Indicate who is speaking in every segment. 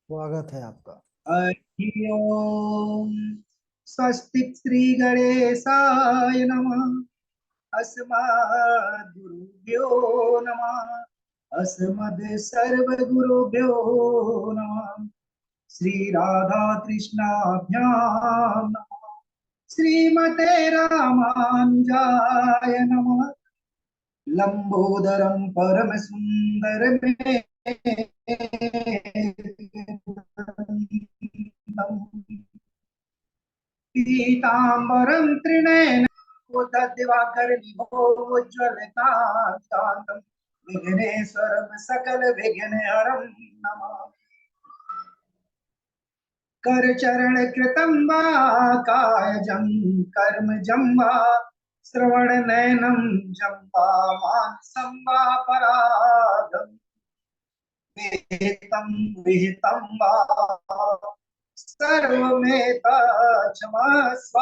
Speaker 1: स्वागत है आपका।
Speaker 2: हरि ओम। स्वस्ति श्री गणेशाय नमः। अस्मद् गुरुभ्यो नमः। अस्मद् सर्वगुरुभ्यो नमः। श्री राधा कृष्णाभ्यां नमः। श्रीमते रामानुजाय नमः। लंबोदरम परम सुंदर पीताम्बरं त्रिनयन उदद्दिवाकरनिभोज्ज्वलकान्तं विघ्नेश्वरं सकलविघ्नहरं नमामि। करचरणकृतं वा कायजं कर्मजं वा श्रवणनयनं जं वा मानसं वा पराधं विहितं विहितं वा सर्वमेतच्छमस्व।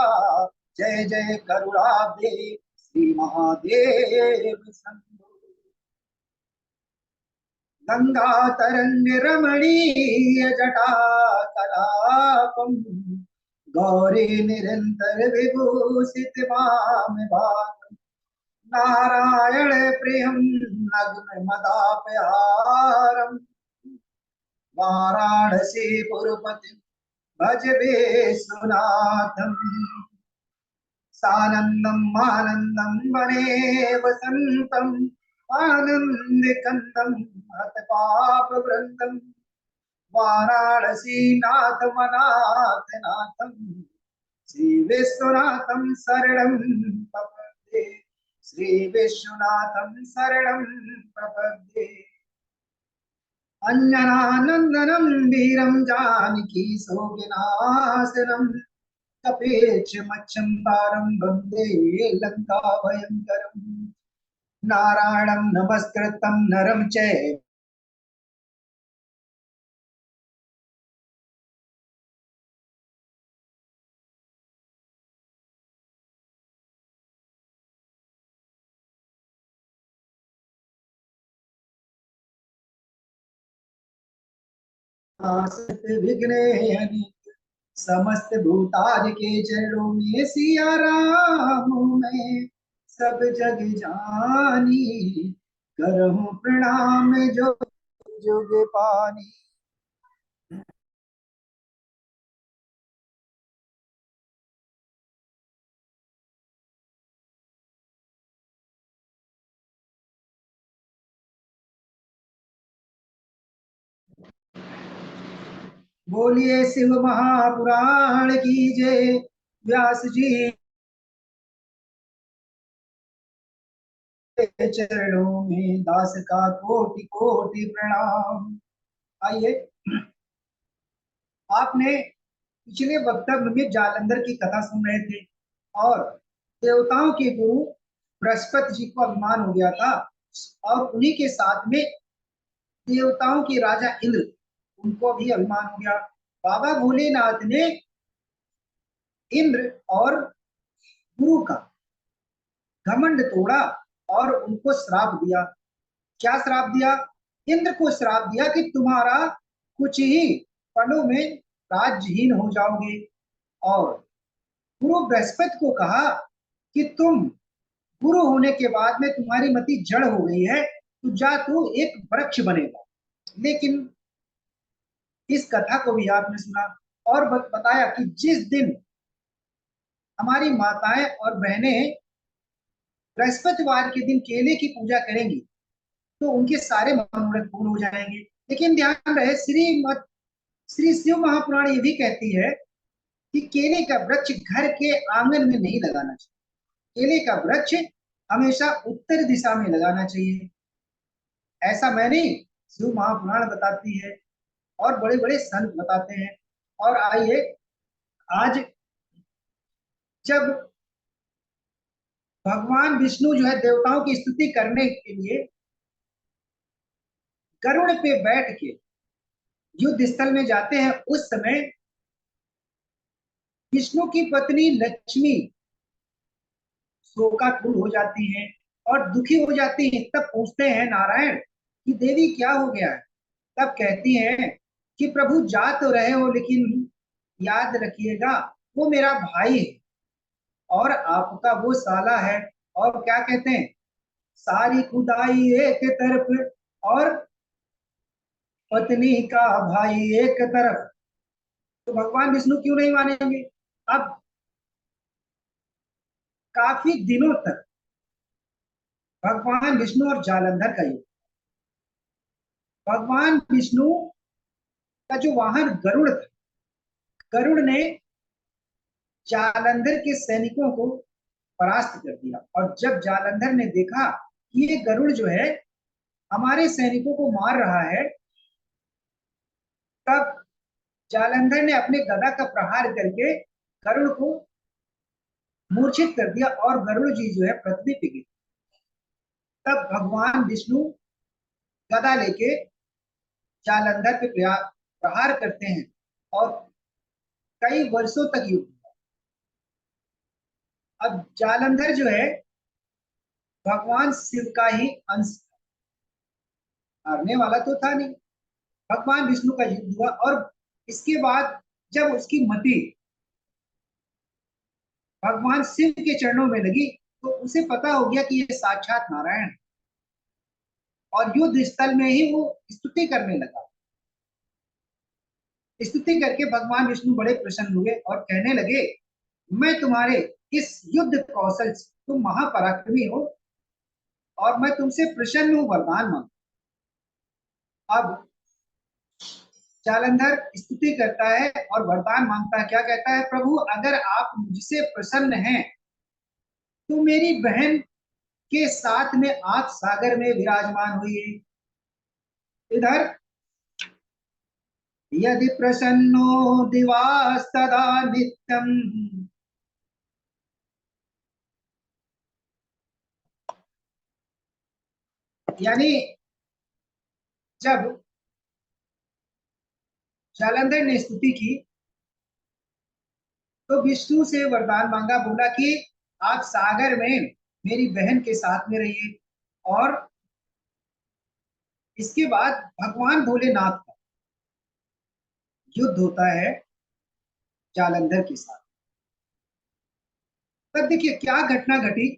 Speaker 2: जय जय करुणाब्धे श्री महादेव शंभो। गंगा तरंग रमणीय जटा कलापम गौरी निरंतर विभूषित माम भागम। नारायण प्रियम नग्न मदापहारम वाराणसी पुरपति भज विश्वनाथम। सानंदम आनंदम वने वसंतम आनंद कंदम हत पाप वृंदम वाराणसी नाथ मनाथ नाथम श्री विश्वनाथम शरणं प्रपद्ये। श्री विश्वनाथम शरणं प्रपद्ये। अंजनानंदनम वीरम जानकी शोकनाशनम कपेक्षमक्षं तारं वन्दे लंका भयंकरम्। नारायणं नमस्कृतं नरं चैव विघ्ने हरि। समस्त भूतादि के चरणों में सिया राम मैं सब जग जानी। करहूँ प्रणाम जो जुग पानी। बोलिए शिव महापुराण की जय। व्यास जी के चरणों में दास का कोटि कोटि प्रणाम। आइए, आपने पिछले वक्तव्य में जालंधर की कथा सुन रहे थे और देवताओं के गुरु बृहस्पति जी को अभिमान हो गया था और उन्हीं के साथ में देवताओं के राजा इंद्र, उनको भी अभिमान हो गया। बाबा भोलेनाथ ने इंद्र और गुरु का घमंड तोड़ा और उनको श्राप दिया। क्या श्राप दिया? इंद्र को श्राप दिया कि तुम्हारा कुछ ही पलों में राज्यहीन हो जाओगे। और गुरु बृहस्पति को कहा कि तुम गुरु होने के बाद में तुम्हारी मति जड़ हो गई है, तो जा तू एक वृक्ष बनेगा। लेकिन इस कथा को भी आपने सुना और बताया कि जिस दिन हमारी माताएं और बहनें बृहस्पतिवार के दिन केले की पूजा करेंगी तो उनके सारे मनोरथ पूर्ण हो जाएंगे। लेकिन ध्यान रहे, श्री शिव महापुराण ये भी कहती है कि केले का वृक्ष घर के आंगन में नहीं लगाना चाहिए। केले का वृक्ष हमेशा उत्तर दिशा में लगाना चाहिए। ऐसा मैं नहीं, शिव महापुराण बताती है और बड़े बड़े संत बताते हैं। और आइए, आज जब भगवान विष्णु जो है देवताओं की स्तुति करने के लिए गरुड़ पे बैठ के युद्ध स्थल में जाते हैं, उस समय विष्णु की पत्नी लक्ष्मी शोकाकुल हो जाती हैं और दुखी हो जाती हैं। तब पूछते हैं नारायण कि देवी क्या हो गया है? तब कहती हैं कि प्रभु जा तो रहे हो, लेकिन याद रखिएगा वो मेरा भाई है और आपका वो साला है। और क्या कहते हैं, सारी खुदाई एक तरफ और पत्नी का भाई एक तरफ, तो भगवान विष्णु क्यों नहीं मानेंगे। अब काफी दिनों तक भगवान विष्णु और जालंधर का युद्ध। भगवान विष्णु का जो वाहन गरुड़ था, गरुड़ ने जालंधर के सैनिकों को परास्त कर दिया। और जब जालंधर ने देखा कि ये गरुड़ जो है हमारे सैनिकों को मार रहा है, तब जालंधर ने अपने गदा का प्रहार करके गरुड़ को मूर्छित कर दिया और गरुड़ जी जो है पृथ्वी पे गिरे। तब भगवान विष्णु गदा लेके जालंधर पे प्रहार करते हैं और कई वर्षों तक युद्ध। अब जालंधर जो है भगवान शिव का ही अंश, हारने वाला तो था नहीं। भगवान विष्णु का युद्ध हुआ और इसके बाद जब उसकी मति भगवान शिव के चरणों में लगी, तो उसे पता हो गया कि ये साक्षात नारायण है। और युद्ध स्थल में ही वो स्तुति करने लगा। स्तुति करके भगवान विष्णु बड़े प्रसन्न हुए और कहने लगे, मैं तुम्हारे इस युद्ध कौशल से, तुम महापराक्रमी हो और मैं तुमसे प्रसन्न हूं, वरदान मांग। अब जालंधर स्तुति करता है और वरदान मांगता है। क्या कहता है, प्रभु अगर आप मुझसे प्रसन्न हैं तो मेरी बहन के साथ में आप सागर में विराजमान हुई। इधर यदि प्रसन्नो दिवास्तदा नित्यम, यानी जब जालंधर ने स्तुति की तो विष्णु से वरदान मांगा, बोला कि आप सागर में मेरी बहन के साथ में रहिए। और इसके बाद भगवान भोलेनाथ का युद्ध होता है जालंधर के साथ। तब देखिए क्या घटना घटी।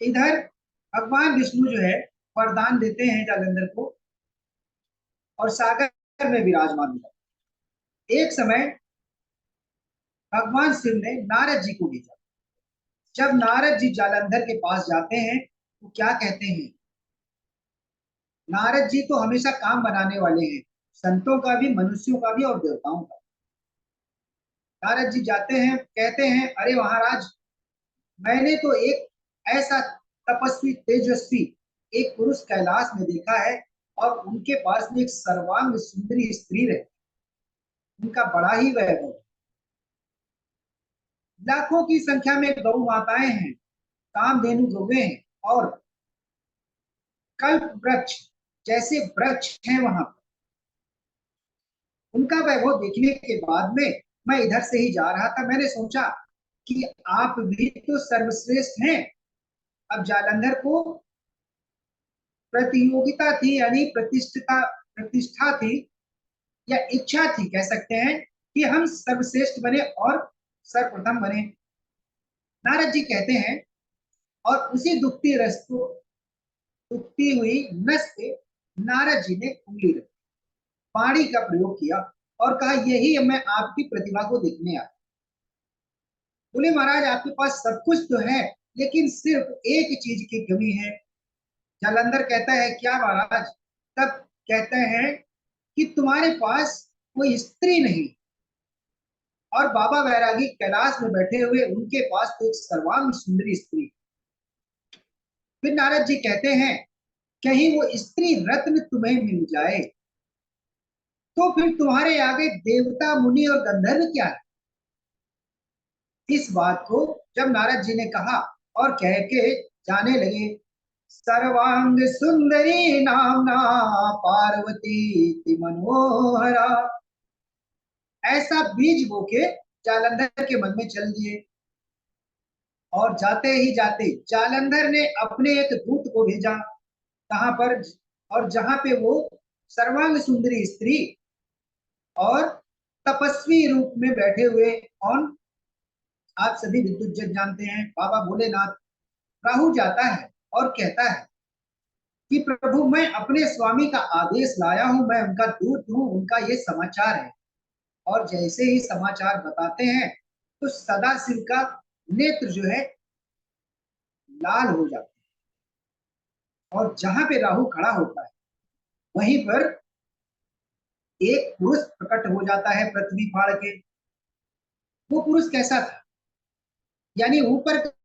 Speaker 2: इधर भगवान विष्णु जो है वरदान देते हैं जालंधर को और सागर में विराजमान होता है। एक समय भगवान शिव ने नारद जी को भेजा। जब नारद जी जालंधर के पास जाते हैं तो क्या कहते हैं, नारद जी तो हमेशा काम बनाने वाले हैं, संतों का भी, मनुष्यों का भी और देवताओं का। नारद जी जाते हैं, कहते हैं, अरे महाराज, मैंने तो एक ऐसा तपस्वी तेजस्वी एक पुरुष कैलाश में देखा है और उनके पास में एक सर्वांग सुंदरी स्त्री रहती, उनका बड़ा ही वैभव, लाखों की संख्या में गौ माताएं हैं, कामधेनु गौएं हैं और कल्प वृक्ष जैसे वृक्ष हैं वहां पर। उनका वैभव देखने के बाद में मैं इधर से ही जा रहा था, मैंने सोचा कि आप भी तो सर्वश्रेष्ठ हैं। अब जालंधर को प्रतियोगिता थी, यानी प्रतिष्ठा थी या इच्छा थी, कह सकते हैं कि हम सर्वश्रेष्ठ बने और सर्वप्रथम बने। नारद जी कहते हैं, और उसी दुखती हुई नस पे नारद जी ने उंगली रखी, पानी का प्रयोग किया और कहा, यही मैं आपकी प्रतिभा को देखने आया। बोले महाराज आपके पास सब कुछ तो है, लेकिन सिर्फ एक चीज की कमी है। जालंधर कहता है, क्या महाराज। तब कहते हैं कि तुम्हारे पास कोई स्त्री नहीं, और बाबा वैरागी कैलाश में बैठे हुए, उनके पास तो एक सर्वांग सुंदरी स्त्री। फिर नारद जी कहते हैं, कहीं वो स्त्री रत्न तुम्हें मिल जाए तो फिर तुम्हारे आगे देवता, मुनि और गंधर्व क्या है। इस बात को जब नारद जी ने कहा और कह के जाने लगे, सर्वांग सुंदरी नामना पार्वती मनोहरा, ऐसा बीज बो के जालंधर के मन में चल दिए। और जाते ही जाते जालंधर ने अपने एक दूत को भेजा, कहां पर, और जहां पे वो सर्वांग सुंदरी स्त्री और तपस्वी रूप में बैठे हुए, कौन, आप सभी विद्युत जग जानते हैं, बाबा भोलेनाथ। राहु जाता है और कहता है कि प्रभु मैं अपने स्वामी का आदेश लाया हूं, मैं उनका दूत हूं, उनका ये समाचार है। और जैसे ही समाचार बताते हैं तो सदाशिव का नेत्र जो है लाल हो जाता है, और जहां पे राहु खड़ा होता है वहीं पर एक पुरुष प्रकट हो जाता है पृथ्वी फाड़ के। वो पुरुष कैसा था, यानी ऊपर